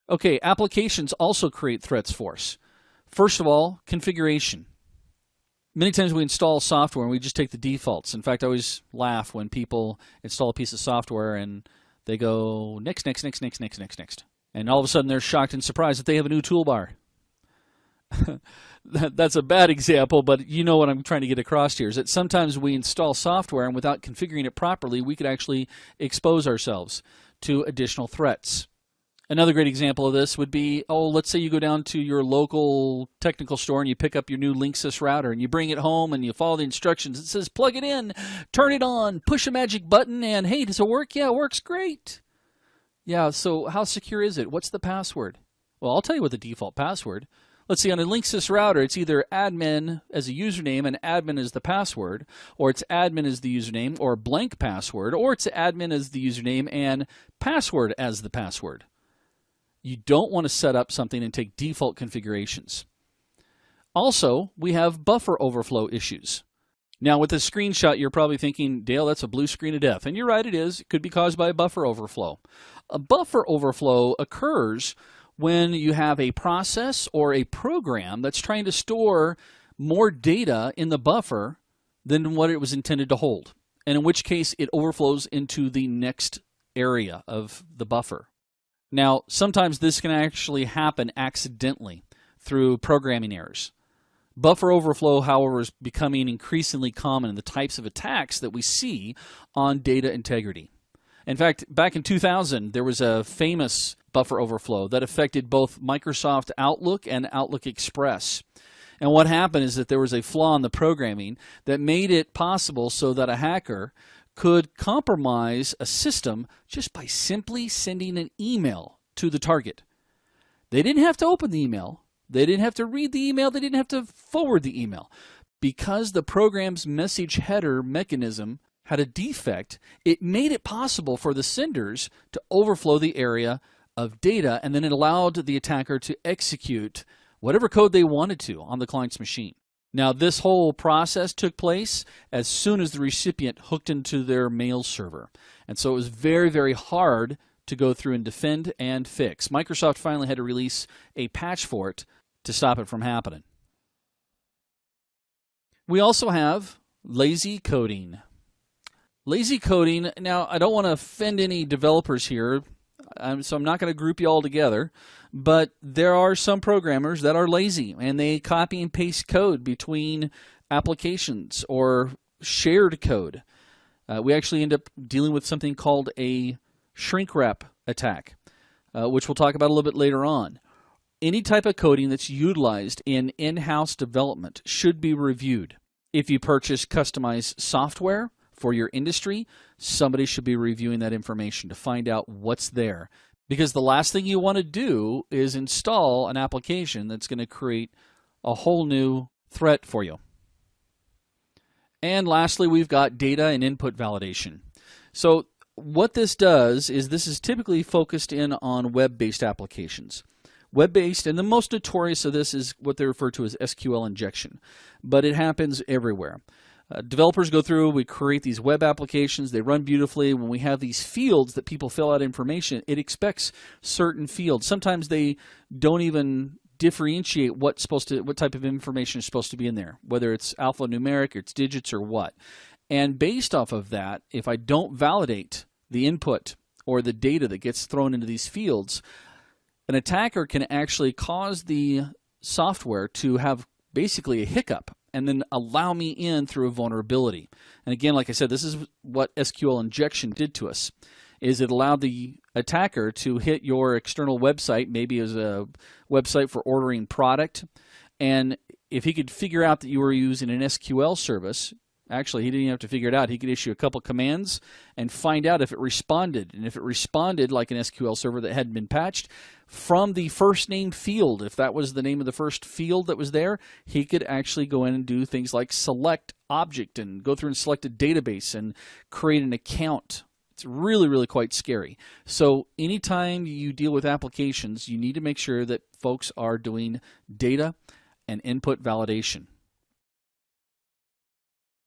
Okay, applications also create threats for us. First of all, configuration. Many times we install software and we just take the defaults. In fact, I always laugh when people install a piece of software and they go next, next, next, next, next, next, next. And all of a sudden they're shocked and surprised that they have a new toolbar. That's a bad example, but you know what I'm trying to get across here is that sometimes we install software and without configuring it properly, we could actually expose ourselves to additional threats. Another great example of this would be, let's say you go down to your local technical store and you pick up your new Linksys router and you bring it home and you follow the instructions. It says plug it in, turn it on, push a magic button, and hey, does it work? Yeah, it works great. Yeah, so how secure is it? What's the password? Well, I'll tell you what the default password. Let's see, on a Linksys router, it's either admin as a username and admin as the password, or it's admin as the username, or blank password, or it's admin as the username and password as the password. You don't want to set up something and take default configurations. Also, we have buffer overflow issues. Now, with this screenshot, you're probably thinking, Dale, that's a blue screen of death. And you're right, it is. It could be caused by a buffer overflow. A buffer overflow occurs when you have a process or a program that's trying to store more data in the buffer than what it was intended to hold, and in which case it overflows into the next area of the buffer. Now, sometimes this can actually happen accidentally through programming errors. Buffer overflow, however, is becoming increasingly common in the types of attacks that we see on data integrity. In fact, back in 2000, there was a famous buffer overflow that affected both Microsoft Outlook and Outlook Express. And what happened is that there was a flaw in the programming that made it possible so that a hacker could compromise a system just by simply sending an email to the target. They didn't have to open the email. They didn't have to read the email. They didn't have to forward the email. Because the program's message header mechanism had a defect, it made it possible for the senders to overflow the area of data, and then it allowed the attacker to execute whatever code they wanted to on the client's machine. Now, this whole process took place as soon as the recipient hooked into their mail server. And so it was very, very hard to go through and defend and fix. Microsoft finally had to release a patch for it to stop it from happening. We also have lazy coding. Lazy coding, now I don't want to offend any developers here, so I'm not going to group you all together, but there are some programmers that are lazy and they copy and paste code between applications or shared code. We actually end up dealing with something called a shrink wrap attack, which we'll talk about a little bit later on. Any type of coding that's utilized in in-house development should be reviewed. If you purchase customized software for your industry, somebody should be reviewing that information to find out what's there. Because the last thing you want to do is install an application that's going to create a whole new threat for you. And lastly, we've got data and input validation. So what this does is this is typically focused in on web-based applications. Web-based, and the most notorious of this is what they refer to as SQL injection, but it happens everywhere. Developers go through, we create these web applications, they run beautifully. When we have these fields that people fill out information, it expects certain fields. Sometimes they don't even differentiate what type of information is supposed to be in there, whether it's alphanumeric or it's digits or what. And based off of that, if I don't validate the input or the data that gets thrown into these fields, an attacker can actually cause the software to have basically a hiccup and then allow me in through a vulnerability. And again, like I said, this is what SQL injection did to us, is it allowed the attacker to hit your external website, maybe as a website for ordering product, and if he could figure out that you were using an SQL service, actually he didn't even have to figure it out. He could issue a couple commands and find out if it responded. And if it responded like an SQL server that hadn't been patched, from the first named field, if that was the name of the first field that was there, he could actually go in and do things like select object and go through and select a database and create an account. It's really, really quite scary. So anytime you deal with applications, you need to make sure that folks are doing data and input validation.